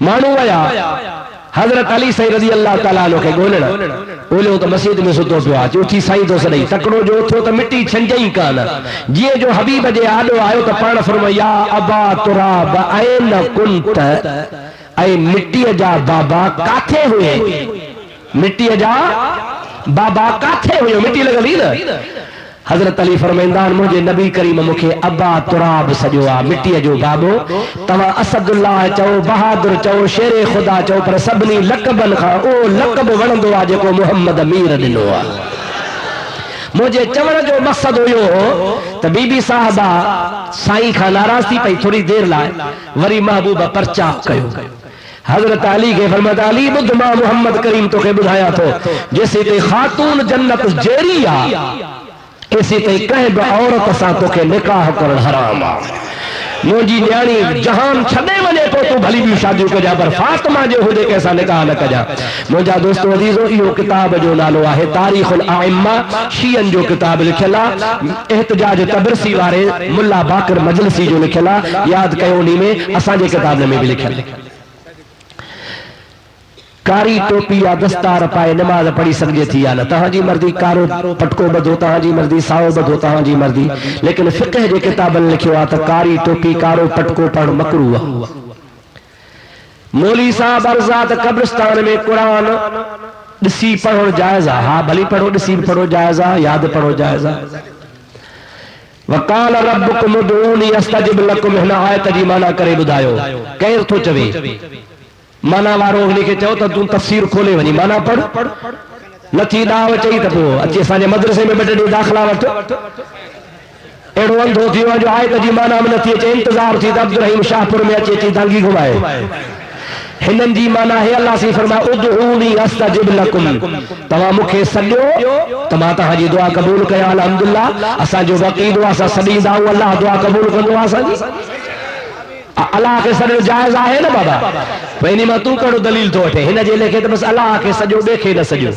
माण्हू विया हज़रत अली साईं रज़ी अल्लाह ताला अन्हु खे ॻोल्हण, ॻोल्हियो त मस्जिद में सुतो पियो आहे। उथी साईं तो सॾई, तकिड़ो जो उथियो त मिट्टी छंजई कान। जीअं जो हबीब जे आॾो आयो त पाण फरमायो या अबा तुराब ऐन कुंत, ऐं मिट्टीअ जा बाबा काथे हुए? मिट्टीअ जा बाबा काथे हुयो? मिट्टी लॻल न। हजरत अली फरमाइंदा मुझे नबी करीम मुखे अब्बा तुराब सजो आ मिट्टी जो बाबो तवा असदुल्लाह चो बहादुर चो शेरे खुदा चो पर सबनी लकबन खा ओ लकब वणंदो आ जेको मोहम्मद अमीर दिनो आ मुझे चवण जो मकसद हुयो त बीबी साहबा साईं खां नाराज थी पई थोड़ी देर लाए वरी महबूबा परचा कयो हजरत अली के फरमाया अली बुध मां मोहम्मद करीम तोखे बुधाया तो जैसे ते खातून जन्नत जेरी आ ऐसी ते कहीं बि औरत सां तोखे निकाह करण हराम आ मुझी न्याणी जहान छॾे वञे तो तू भली भी शादियूं कजा पर फातिमा जे हुजे कंहिंसां निकाह न कजा मुंहिंजा दोस्तो अज़ीज़ो इहो किताब जो नालो आहे तारीख़ुल आइम्मा शीयन जो किताब लिखियल आहे एहतजाज तबरसी वारे मुल्ला बाकर मजलिसी जो लिखियल आहे याद कयो उन्हीं में असांजे किताब में भी लिखियल कारी टोपी या दस्तार पाए नमाज पढ़ी सके थी या न तहांजी मर्जी कारो पटको बधो तहांजी मर्जी साओ बधो तहांजी मर्जी लेकिन फिक़ह जे किताबन लिखियो आ त कारी टोपी कारो पटको पढ़ मकरूह आ मौली साहब अर्ज़ात कब्रिस्तान में कुरान ॾिसी पढ़ो जायज़ आ हा भली पढ़ो ॾिसी पढ़ो जायज़ आ याद पढ़ो जायज़ आ वकाल रब्बुकुम उदऊनी अस्तजिब लकुम हिन आयत जी माना करे ॿुधायो केर थो चवे माना वारो लिखे चो तो तू तफसीर खोले वनी माना पढ़ नथी दाव चई त पोइ अची असांजे मदरसे में ॿ टे ॾींहं दाख़िला वठ अहिड़ो अंधो थी वियो जो आयत जी माना में नथी अचे इंतज़ार थी त अब्दुल रहीम शाहपुर में अची अची दांगी घुमाए हिनन जी माना है अल्लाह से फरमाया उदऊनी अस्तजिब लकुम तवा मुखे सॾियो त मां तव्हांजी दुआ क़बूल कयां अल्हम्दुलिल्लाह असांजो वक़ीद असां सॾींदा आहियूं अल्लाह दुआ क़बूल कंदो आहे असांजी अल्लाह के सॼो जायज़ आहे न बाबा भई इन मां तू कहिड़ो दलील थो वठे हिन जे लेखे त बसि अल्लाह खे सॼो ॿिए खे न सॼो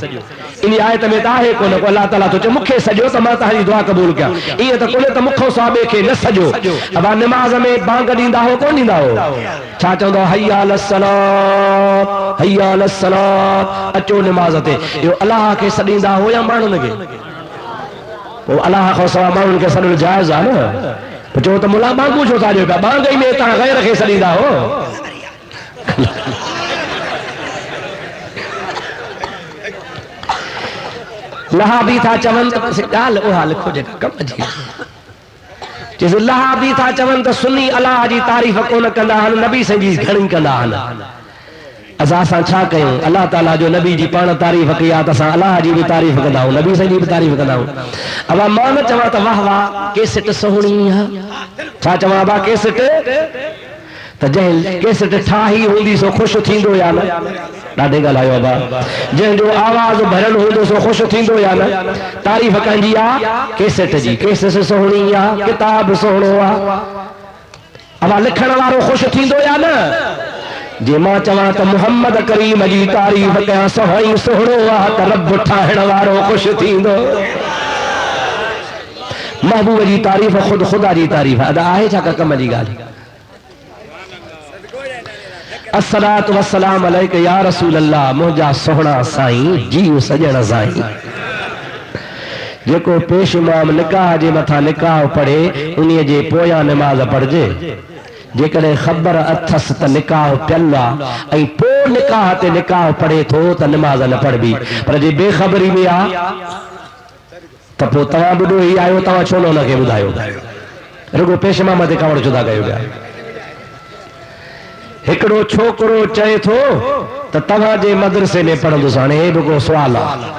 इन आयत में त आहे कोन को अल्लाह ताला थो चए मूंखे सॼो त मां तव्हांजी दुआ क़बूल कयां ईअं त कोन्हे त मूंखो सवाइ ॿिए खे न सॼो अब निमाज़ में बांग ॾींदा हो कोन ॾींदा हो छा चवंदो हय्या अलस्सलात हय्या अलस्सलात अचो निमाज़ ते इहो अल्लाह खे सॾींदा हो या माण्हुनि खे पोइ अल्लाह खां सवाइ माण्हुनि खे सॾणु जाइज़ आहे न चो तो मुला बांगू छो था ॾियो पिया बांग ई में तव्हां गैर खे सॾींदा हो लहा बि था चवनि त ॻाल्हि उहा लिखो जेका कम जी चइसि लहा बि था चवनि त सुन्नी अलाह जी तारीफ़ कोन कंदा आहिनि नबी साईं जी घणी कंदा आहिनि असां छा कयूं अल्लाह ताला जो नबी जी पाण तारीफ़ कई आहे त असां अलाह जी बि तारीफ़ कंदा आहियूं नबी साईं जी बि तारीफ़ कंदा आहियूं अब मां न चवां त वाह वाह केसट सुहिणी आहे छा चवां बा केसट त जंहिं केसट ठाही हूंदी सो ख़ुशि थींदो या न ॾाढे ॻाल्हायो अबा जंहिंजो आवाज़ भरियलु हूंदो सो ख़ुशि थींदो या न तारीफ़ कंदी आहे केसट जी केसट सुहिणी आहे किताब सुहिणो आहे अब लिखण वारो ख़ुशि थींदो या न जे मां चवां त मोहम्मद करीम जी तारीफ़ कयां सवाई सुहिणो आहे त रब ठाहिण वारो ख़ुशि थींदो महबूब जी तारीफ़ खुद खुदा जी तारीफ़ अदा आहे छा का कम जी ॻाल्हि अस्सलातु वस्सलाम अलैका या रसूल अल्लाह मुंहिंजा सोहणा साईं जीव सजण साईं जेको पेश इमाम निकाह जे मथां निकाह पढ़े उन्हीअ जे पोयां निमाज़ पढ़जे जेकॾहिं ख़बर अथसि त निकाह पियल आहे ऐं पोइ निकाह ते निकाह पढ़े थो त निमाज़ न पढ़बी पर जे बेख़बरी में आहे त पोइ तव्हां ॿुधो ई आहियो तव्हां छो न हुनखे ॿुधायो रुगो पेश इमाम ते कावड़ जुदा कयो पिया हिकिड़ो छोकिरो चए थो त तव्हांजे मदरसे में पढ़ंदुसि हाणे हे बि को सुवाल आहे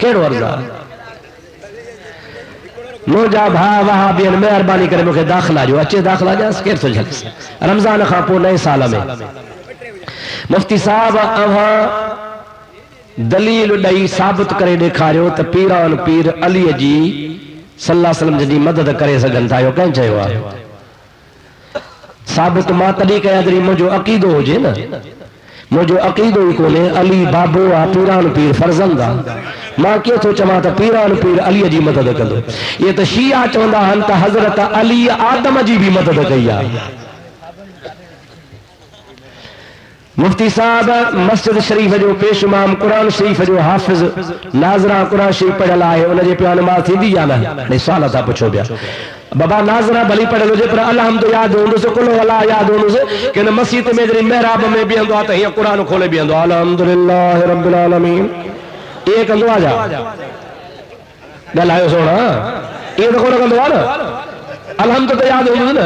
कहिड़ो अर्ज़ु आहे मुंहिंजा भाउ वाह बि महिरबानी करे मूंखे दाख़िला ॾियो अचे दाख़िला ॾियांसि केरु थो झलसि रमज़ान खां पोइ नए साल में मुफ्ती साहब अव्हां दलील ॾेई साबित करे ॾेखारियो त पीरान पीर अलीअ जी सल्लल्लाहु अलैहि वसल्लम जी मदद करे सघनि था इहो कंहिं चयो आहे साबित मां तॾहिं कयां जॾहिं मुंहिंजो अक़ीदो हुजे न मुझो अकीदो ही कोने अली बाबो आ पीरान पीर फर्जंद आ मां के तो चवा त पीरान पीर अली जी मदद कंदो ये तो शिया चवंदा हन त हजरत अली आदम जी भी मदद कई आ मुफ्ती साहब मस्जिद शरीफ जो पेश इमाम कुरान शरीफ जो हाफिज नाजरा कुरान शरीफ पढ़ल है उन जे पिया नमाज थींदी या न सवाल था पुछो पिया बाबा नाजरा भली पढ़ल हुजे पर अलहम्द याद होंदुसि कुलो अला याद होंदुसि कि मस्जिद में जॾहिं मेहराब में बीहंदो आहे त हीअं क़ुरान खोले बीहंदो आहे अल्हम्दुलिल्लाह रब्बिल आलमीन ये कंदो आहे ॻाल्हायो सोना इहो त कोन कंदो आहे न अलहम्द त यादि हूंदो न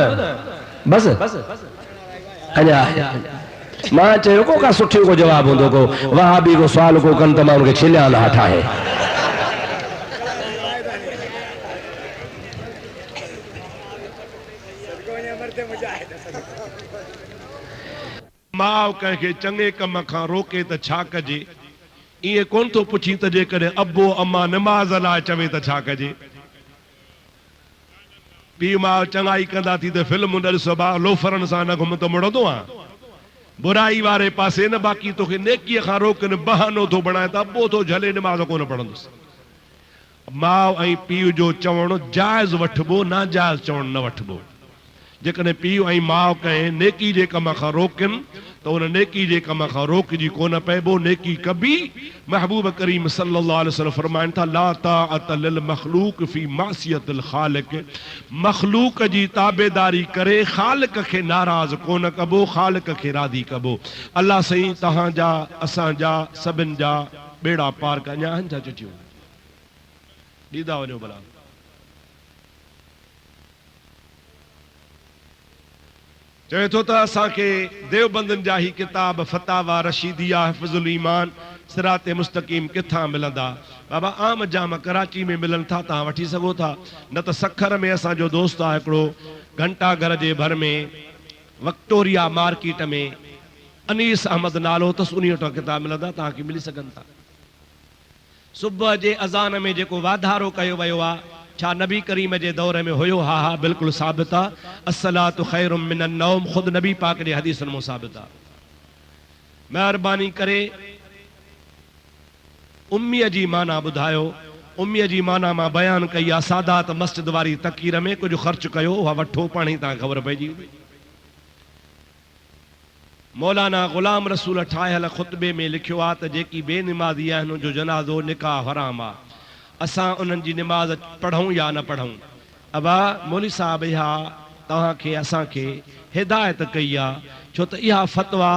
बस अञा मां चयो को का सुठी को जवाब हूंदो को वहाबी को सुवाल को कनि त मां उनखे छिलिया न ठाहे माउ कंहिंखे चङे कम खां रोके त छा कजे इएं कोन थो पुछी त जेकॾहिं अबो अम्मा निमाज़ लाइ चवे त छा कजे पीउ माउ चङाई कंदा थी त फिल्म ॾिसो भाउ लोफरनि सां न घुम त मुड़ंदो आहे बुराई वारे पासे न बाक़ी तोखे नेकीअ खां रोकनि बहानो थो बणाए त अबो थो झले निमाज़ कोन पढ़ंदुसि माउ ऐं पीउ जो चवणु जाइज़ वठिबो नाजाइज़ चवणु न वठिबो जेकॾहिं पीउ ऐं माउ कंहिं नेकी जे कम खां रोकनि त उन नेकी जे कम खां रोकजी कोन पइबो नेकी कबी महबूब करीम सल्लल्लाहु अलैहि वसल्लम फरमाइनि था ला ताअत लिल मखलूक फी मासियतिल खालिक मखलूक जी ताबेदारी करे ख़ालिक खे नाराज़ कोन कबो ख़ालिक खे राज़ी कबो अल्लाह साईं तव्हांजा असांजा सभिनि जा बेड़ा पार कया आहिनि छा चिठियूं ॾींदा वञो भला चवे थो त असांखे देवबंदनि जा ही किताब फतावा रशीदिया हिफ़्ज़ुल ईमान सिराते मुस्तक़ीम किथां मिलंदा बाबा आम जाम कराची में मिलनि था तव्हां वठी सघो था न त सखर में असांजो दोस्त आहे हिकिड़ो घंटाघर जे भर में विक्टोरिया मार्केट में अनीस अहमद नालो अथसि उन वटां किताब मिलंदा तव्हांखे मिली सघनि था सुबुह जे अज़ान में जेको वाधारो कयो वियो आहे छा नबी करीम जे दौर में हुयो हा हा बिल्कुलु साबित आहे अस्सलातु खैरुम मिनन नौम ख़ुदि नबी पाक जे हदीसनि में साबित आहे महिरबानी करे उम्मीअ जी माना ॿुधायो उम्मीअ जी माना मां बयानु कई आहे सादात मस्जिद वारी तकीर में कुझु ख़र्च कयो उहा वठो पाण ई तव्हांखे ख़बर पइजी मौलाना ग़ुलाम रसूल ठाहियल ख़ुतबे में लिखियो आहे त जेकी बेनिमाज़ी आहिनि उनजो जनाज़ो निकाह हराम आहे असां उन्हनि जी निमाज़ पढ़ूं या न पढ़ूं अबा मौली साहब इहा तव्हांखे असांखे हिदायत कई आहे छो त इहा फ़तवा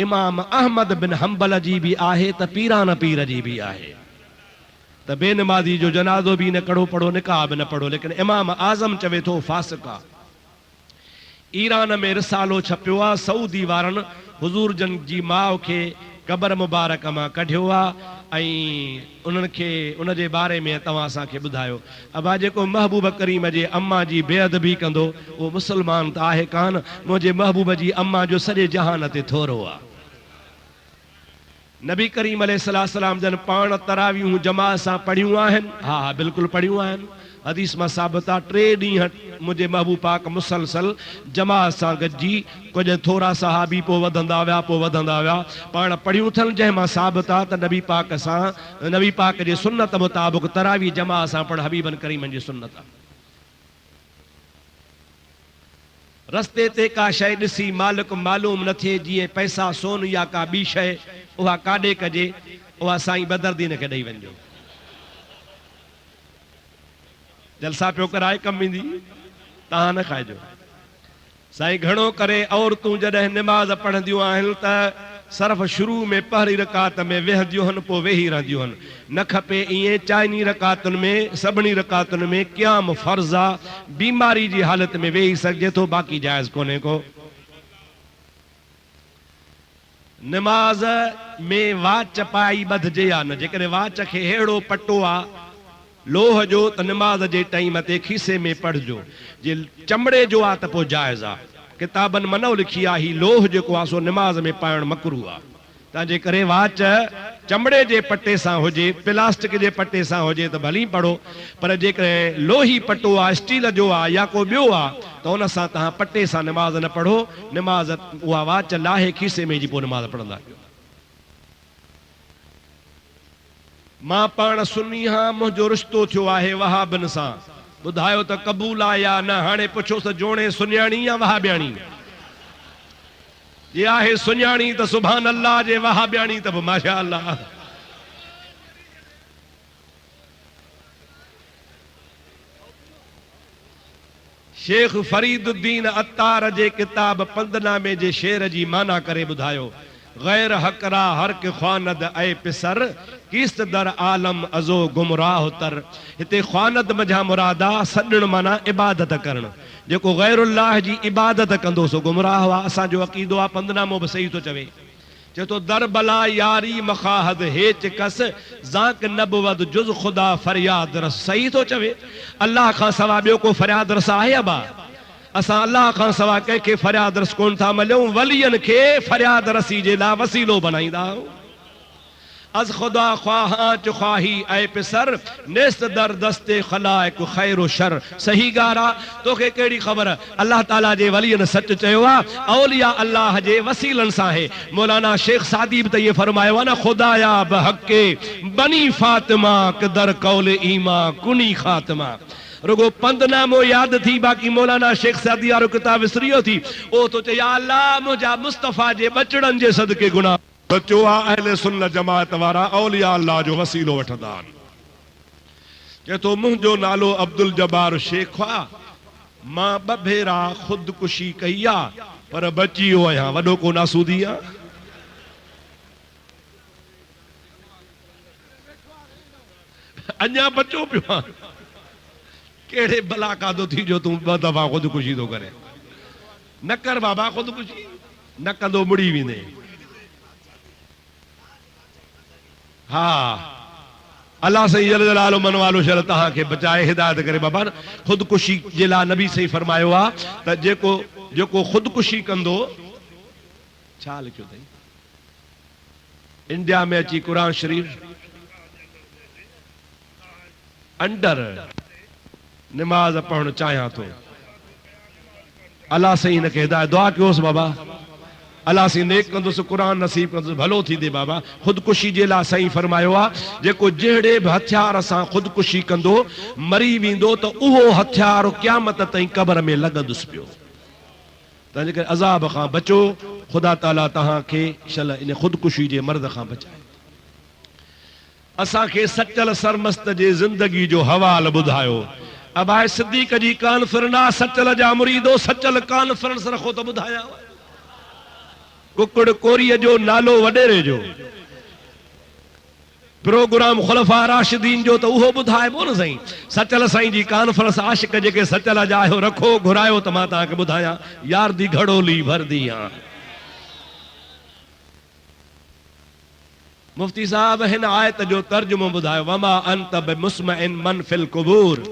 इमाम अहमद बिन हंबल जी बि आहे त पीरान पीर जी बि आहे त बेनिमाज़ी जो जनाज़ो बि न कढ़ो पढ़ो निकाह बि न पढ़ो लेकिन इमाम आज़म चवे थो फासिक आहे ईरान में रिसालो छपियो आहे सऊदी वारनि हुज़ूर जन जी माउ खे क़बर मुबारक मां कढियो आहे ऐं उन्हनि खे उन जे बारे में तव्हां असांखे ॿुधायो अबा जेको महबूब करीम जे अम्मा जी बेअदबी कंदो उहो मुस्लमान त आहे कान मुंहिंजे महबूब जी अम्मा जो सॼे जहान ते थोरो आहे नबी करीम अलैहिस्सलाम जन पाण तरावियूं जमात सां पढ़ियूं आहिनि हा हा बिल्कुलु पढ़ियूं आहिनि हदीस मां साबित आहे 3 ॾींहं मुंहिंजे महबूब पाक मुसलसल जमात सां गॾिजी कुझु थोरा सहाबी पोइ वधंदा विया पाण पढ़ियूं अथनि जंहिंमां साबित आहे त नबी पाक जे सुन्नत मुताबिक़ तरावी जमात सां पढ़ हबीबन करीमनि जी सुन्नत आहे रस्ते ते का शइ ॾिसी मालिक मालूम न थिए जीअं पैसा सोन या का ॿी शइ उहा काॾे कजे उहा साईं बदरदीन खे ॾेई वञिजो जलसा पियो कराए कम ईंदी तव्हां न खाइजो साईं घणो करे औरतूं जॾहिं निमाज़ पढ़ंदियूं आहिनि त सर्फ शुरू में पहिरीं रकात में वेहंदियूं आहिनि पोइ वेही रहंदियूं आहिनि न खपे ईअं चाइनी रकातुनि में सभिनी रकातुनि में क़याम फर्ज़ आहे बीमारी जी हालति में वेही सघिजे थो बाक़ी जाइज़ कोन्हे को निमाज़ में वाच पाई ॿधजे या न जेकॾहिं वाच खे अहिड़ो पटो आहे लोह जो त निमाज़ जे टाइम ते खीसे में पढ़जो जे चमड़े जो आहे त पोइ जाइज़ आहे किताबनि मनो लिखी आहे ही लोह जेको आहे सो निमाज़ में पाइणु मकरू आहे तंहिंजे करे वाच चमड़े जे पटे सां हुजे प्लास्टिक जे पटे सां हुजे त भली पढ़ो पर जेकॾहिं लोही पटो आहे स्टील जो आहे या को ॿियो आहे त उन सां तव्हां पटे सां निमाज़ न पढ़ो निमाज़ उहा वाच लाहे खीसे में जी पोइ निमाज़ पढ़ंदा मां पाण सुन्नी हां मुंहिंजो रिश्तो थियो आहे वहाबनि सां ॿुधायो त क़बूल आहे या न हाणे पुछोसि जोणे सुञाणी या वहाबियाणी जे आहे सुञाणी त सुभान अल्लाह जे वहाबियाणी त माशा अल्लाह शेख फरीदुद्दीन अत्तार जे किताब पंदनामे जे शेर जी माना करे ॿुधायो गैर हकरा हर के ख्वानद ऐ पिसर किस्त दर आलम अज़ो गुमराह तर। हिते ख्वानद मजा मुरादा सॾण माना इबादत करण। जेको गैरुल्लाह जी इबादत कंदो सो गुमराह हुआ। असांजो अक़ीदो आहे, पंधनामो बि सही थो चवे, चए तो दर बला यारी मखाहद हेच कस ज़ाक नबवद जुज़ खुदा फरियाद रस। सही थो चवे। अल्लाह खां सवा ॿियो को फरियाद रस आहे अबा? असां अल्लाह खां सवा कंहिंखे फरियाद रस कोन था मिलूं, वलियन खे फरियाद रसी जे लाइ वसीलो बनाईंदा आहियूं। अज खुदा ख्वाहां च ख्वाही ऐ पिसर नेस्त दर दस्ते खलाइक खैर शर। सही ॻाल्हि आहे। तोखे कहिड़ी ख़बर? अल्लाह ताला जे वलियन सच चयो आहे, औलिया अल्लाह जे वसीलनि सां आहे। मौलाना शेख सादी बि त इहे फरमायो आहे न, खुदाया बहके बनी फातिमा दर कौल ईमा कुनी खातिमा। रुगो पंधनामो याद थी, बाक़ी मौलाना शेख सादी वारो किताब विसरियो थी। ओ तो चए या अल्लाह मुंहिंजा मुस्तफ़ा जे बचड़नि जे सदके गुनाह। बच्चो आहे अहले सुन्नत जमात वारा औलिया अल्लाह जो वसीलो वठंदा आहिनि। चए तो मुंहिंजो नालो अब्दुल जब्बार शेख आहे, मां 2 भेरा ख़ुदकुशी कई आहे, पर बची वियो आहियां, वॾो को नासूदी आहे। अञा बचो पियो आहे। कहिड़े भला कादो थी जो तूं 2 दफ़ा ख़ुदकुशी थो करे? न कर बाबा ख़ुदकुशी, न कंदो मुड़ी वेंदे। हाँ, अल्लाह सही जल जलालो मन वालो शल तहां खे बचाए हिदायत करे। बाबा ख़ुदकुशी जे लाइ नबी सही फरमायो आहे त जेको ख़ुदकुशी कंदो, छा लिखियो अथई? इंडिया में अची कुरान शरीफ़ अंडर निमाज़ पढ़णु चाहियां थो। अल्लाह सही हिनखे हिदायत, दुआ कयोसि बाबा, अल्लाह सी नेक कंदुसि, कुरान नसीब कंदुसि, भलो थी दे बाबा। ख़ुदकुशी जे लाइ सही फरमायो आहे, जेको जहिड़े बि हथियार सां ख़ुदकुशी कंदो मरी वेंदो त उहो हथियार क़यामत ताईं क़ब्र में लॻंदुसि पियो। तंहिंजे करे अज़ाब खां बचो। ख़ुदा ताला तव्हांखे शल इन ख़ुदकुशी जे मर्द खां बचाए। असांखे सचल सरमस्त जे ज़िंदगी जो हवाल ॿुधायो। अबाए सिद्दीक़ जी कॉन्फ्रेंस, सचल जा मुरीदो सचल कॉन्फ्रेंस रखो त ॿुधायां। कुकड़ कोरीअ जो नालो वडेरे जो प्रोग्राम खुलफा राशिदीन जो त उहो ॿुधाइबो न साईं। सचल साईं जी कॉन्फ्रेंस आशिक जेके सचल जा आहियो रखो, घुरायो त मां तव्हांखे ॿुधायां। यार दी घड़ोली भरदी आं। मुफ्ती साहब हिन आयत जो तर्जुमो ॿुधायो, वमा अंत बिमुस्मिन मन फिल कुबूर।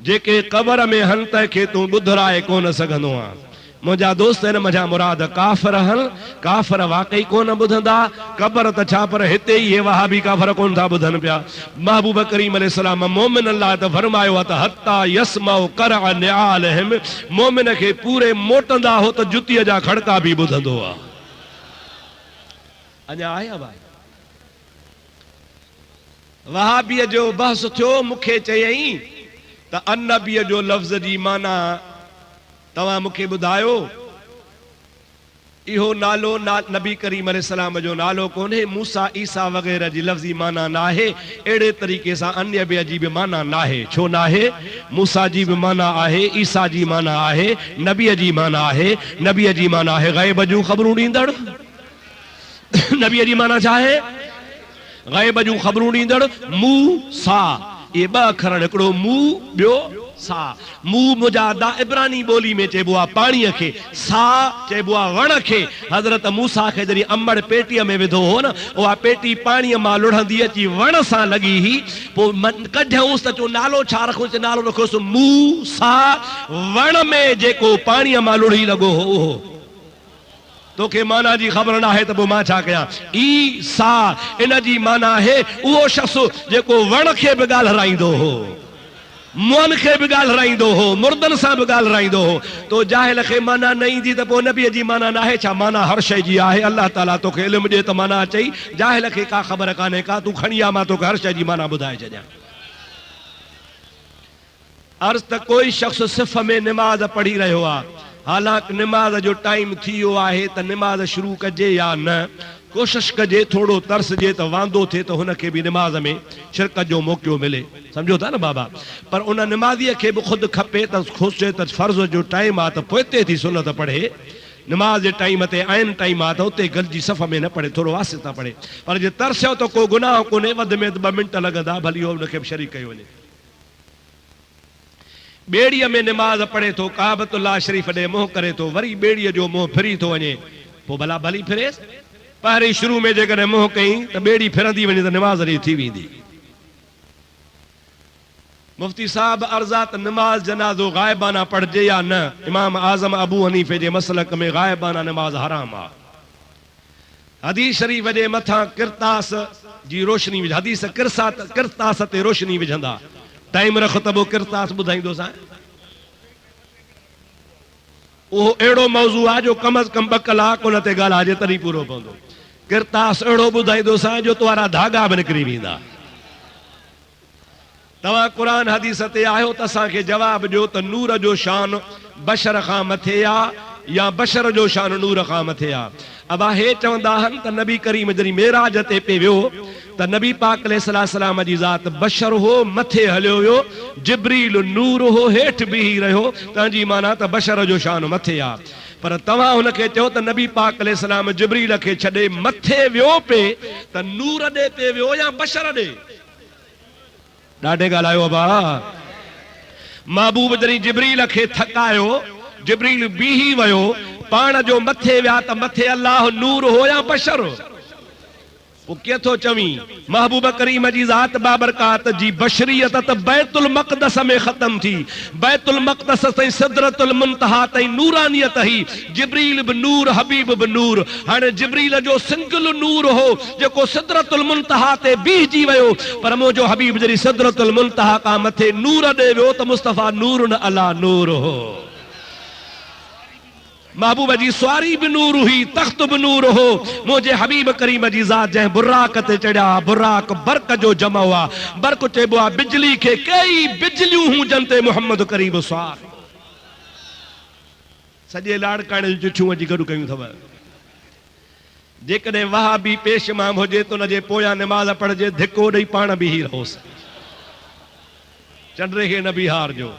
जेके क़ब्र में हन तंहिंखे तूं ॿुधराए कोन सघंदो आं। मुंहिंजा दोस्त आहिनि, मुंहिंजा मुराद काफ़िर हल, काफ़िर वाकई कोन ॿुधंदा। क़ब्र त छा, पर हिते ई हे वहाबी काफ़िर कोन था ॿुधनि पिया। महबूब करीम अलैहिस्सलाम मोमिननि लाइ त फरमायो आहे त हत्ता यसमउ करअ निआलहिम, मोमिन खे पूरे मोटंदा हो त जुतीअ जा खड़का बि ॿुधंदो आहे। अञा आहे भाई वहाबीअ जो बहस थियो, मूंखे चयईं त अन्नबीअ जो लफ़्ज़ जी माना तव्हां मूंखे ॿुधायो। इहो नालो नबी करीम अलैहिस्सलाम जो नालो कोन्हे, मूसा ईसा वग़ैरह जी लफ़्ज़ी माना न आहे। अहिड़े तरीक़े सां अन्नबीअ जी बि माना न आहे। छो न आहे? मूसा जी बि माना आहे, ईसा जी माना आहे, नबीअ जी माना आहे। नबीअ जी माना आहे ग़ैब जूं ख़बरूं ॾींदड़। नबीअ जी माना छा आहे? ग़ैब जूं ख़बरूं ॾींदड़। मूसा, इहे 2 अखर, हिकिड़ो मूं, ॿियो सा। मूं मुजादा इब्रानी ॿोली में चइबो आहे पाणीअ खे, सा चइबो आहे वण खे। हज़रत मूसा खे जॾहिं अंबड़ पेटीअ में विधो हो न, उहा पेटी पाणीअ मां लुढ़ंदी अची वण सां लॻी हुई। पोइ कढियऊंसि त चयो नालो छा रखोसि? नालो रखोसि मूसा। वण में जेको पाणीअ मां लुढ़ी लॻो हो उहो। तोखे माना जी ख़बर न आहे त पोइ मां छा कयां? ईसा, इन जी माना आहे उहो शख़्स जेको वण खे बि ॻाल्हाईंदो हो, मुअन खे बि ॻाल्हाईंदो हो, मुर्दनि सां बि ॻाल्हाईंदो हो। तो जाहिल खे माना न ईंदी त पोइ नबीअ जी माना न आहे छा? माना हर शइ जी आहे। अल्लाह ताला तोखे इल्मु ॾे त माना अचई। जाहिल खे का ख़बर कान्हे का, तूं खणी आ, मां तोखे हर शइ जी माना ॿुधाए छॾियां। अर्ज़ त कोई शख़्स सिफ़ में निमाज़ पढ़ी रहियो आहे, हालांकि निमाज़ जो टाइम थी वियो आहे त निमाज़ शुरू कजे या न। कोशिश कजे, थोड़ो तरसजे त वांदो थिए त हुनखे बि निमाज़ में शिरकत जो मौक़ो मिले। सम्झो था न बाबा? पर उन निमाज़ीअ खे बि ख़ुदि खपे त सोचे त फ़र्ज़ जो टाइम आहे त पोइ थी सुनत पढ़े। नमाज जे टाइम ते आइन टाइम आहे त उते गॾिजी सफ़ में न पढ़े, थोरो वासिता पढ़े। पर जे तरसियो त को गुनाह कोन्हे, वधि में 2 मिंट लॻंदा, भली हुनखे बि शरीक कयो वञे। ॿेड़ीअ में नमाज पढ़े थो, काबतुल्लाह शरीफ़ ॾे मुंहुं करे थो, वरी ॿेड़ीअ जो मुंहुं फिरी थो वञे, पोइ भला भली फिरेसि। पहिरीं शुरू में जेकॾहिं मुंहुं कई त ॿेड़ी फिरंदी वञे त नमाज़ ॾे थी वेंदी। मुफ्ती साहब अर्ज़ा त नमाज जनाज़ो गाइबाना पढ़जे या न। इमाम आज़म अबू हनीफ़े जे मसलक में गाइबाना नमाज हराम आहे। हदीस शरीफ़ जे मथां किरतास जी रोशनी विझ, हदीस किरतास ते रोशनी विझंदा। टाइम रख त पोइ किरतास ॿुधाईंदोसां। उहो अहिड़ो मौज़ू आहे जो कम अज़ कम 2 कलाक उन ते ॻाल्हाइजे तॾहिं पूरो पवंदो। किरतास अहिड़ो ॿुधाईंदोसां जो तुआरा धागा बि निकिरी वेंदा। तव्हां क़ुरान हदीस ते आहियो त असांखे जवाब ॾियो त नूर जो शान बशर खां मथे आहे या बशर जो शान नूर खां मथे आहे। अबा हे चवंदा आहिनि त नबी करीम जॾहिं मेराज ते पे वियो त नबी पाक अलैहिस्सलाम जी ज़ात बशर हो, मथे हलियो हुयो, जिब्रील नूर हो, हेठि बीही रहियो। तंहिंजी माना त बशर जो शान मथे आहे। पर तव्हां हुनखे चयो त नबी पाक अलैहिस्सलाम जिब्रील खे छॾे मथे वियो पे त नूर ॾे पे वियो या बशर ॾे? ॾाढे ॻाल्हायो अबा। महबूब जॾहिं जिब्रील खे थकायो, जिब्रील बीही वियो, पाण जो मथे विया त मथे अल्लाह नूर हो या बशर? पोइ केथो चवीं महबूब करीम जी ज़ात बाबरकात जी बशरियत त बैतुल मक़दस में ख़त्म थी। बैतुल मक़दस ताईं सिदरतुल मुंतहा ताईं नूरानियत ही। जिब्रील बि नूर, हबीब बि नूर। हाणे जिब्रील जो सिंगल नूर हो जेको सिदरतुल मुंतहा ते बीहजी वियो, पर मुंहिंजो हबीब जॾहिं सिदरतुल मुंतहा खां मथे नूर ॾे वियो त मुस्तफ़ा नूर न अला नूर हो। महबूब जी सवारी भी नूर हुई, तख्त भी नूर हो। मुझे हबीब करीम जी ज़ात जै बुर्राक ते चढ़िया, बुर्राक बर्क जो जमा हुआ। बर्क चइबो आहे बिजली खे, कई बिजलियूं हूं जनते मोहम्मद करीम सवार। सॼे लाड़काणे जूं चिठियूं अॼु गॾु कयूं अथव। जेकॾहिं वहाबी पेश इमाम हुजे त उनजे पोयां नमाज़ पढ़जे, धिको ॾेई पाण बीही रहोसि। चंड्रे खे न बिहार जो।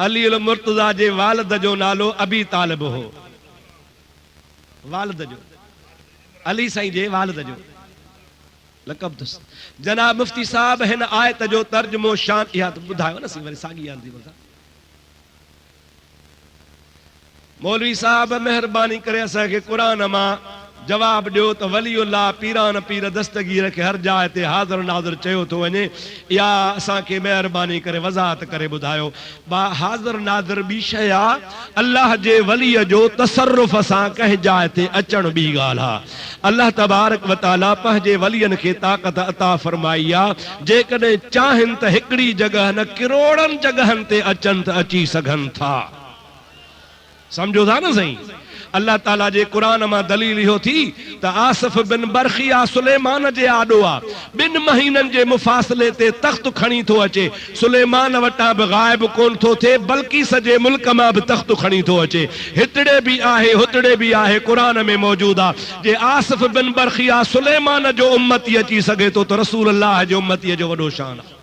अली अल मुर्तज़ा जे वालिद जो नालो अबी तालिब हो। वालिद जो, अली साईं जे वालिद जो लक़ब अथसि। जनाब मुफ्ती साहब हिन आयत जो तर्जुमो शान इहा ॿुधायो न सी, वरी साॻी यादि थी वञे। मौलवी साहब महिरबानी करे असांखे क़ुरान मां जवाब ॾियो त वलीउल्लाह पीरान पीर दस्तगीर खे हर जाइ ते हाज़िर नाज़िर चयो थो वञे, या असांखे महिरबानी करे वज़ाहत करे ॿुधायो। हाज़िर नाज़िर ॿी शइ आहे, अल्लाह जे वलीअ जो तसर्रुफ़ सां कंहिं जाइ ते अचणु ॿी ॻाल्हि आहे। अल्लाह तबारक व तआला पंहिंजे वलीअनि खे ताक़त अता फरमाई आहे। जेकॾहिं चाहिनि त हिकिड़ी जॻह न किरोड़नि जॻहनि ते अचनि त अची सघनि था। सम्झो था न साईं? अल्लाह ताला जे क़ुरान मां दलील इहो थी त आसिफ बिन बरखिया सुलेमान जे आॾो आहे। 2 महीननि जे मुफ़ासिले ते तख़्त खणी थो अचे। सुलेमान वटां बि गाइब कोन थो थिए, बल्कि सॼे मुल्क मां बि तख़्त खणी थो अचे। हितड़े बि आहे, हुतड़े बि आहे, क़ुरान में मौजूद आहे। जे आसिफ बिन बरखिया सुलेमान जो उम्मती अची सघे थो त रसूल अल्लाह जे उम्मतीअ जो वॾो शान आहे।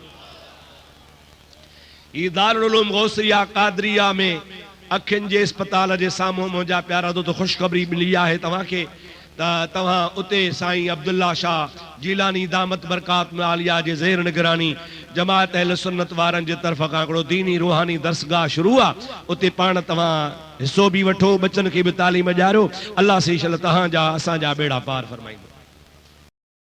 ही दारुल उलूम गौसिया कादरिया में अखियुनि जे अस्पताल जे साम्हूं मुंहिंजा प्यारा दोस्त ख़ुशख़बरी मिली आहे तव्हांखे त तव्हां उते साईं अब्दुल्ला शाह जीलानी दामत बरकात में आलिया जे ज़ेर निगरानी जमात अहल सुन्नत वारनि जे तरफ़ खां हिकिड़ो दीनी रूहानी दरसगाह शुरू आहे। उते पाण तव्हां हिसो बि वठो, बचनि खे बि तालीम ॾियारो। अल्लाह से तव्हांजा असांजा बेड़ा पार फरमाईंदो।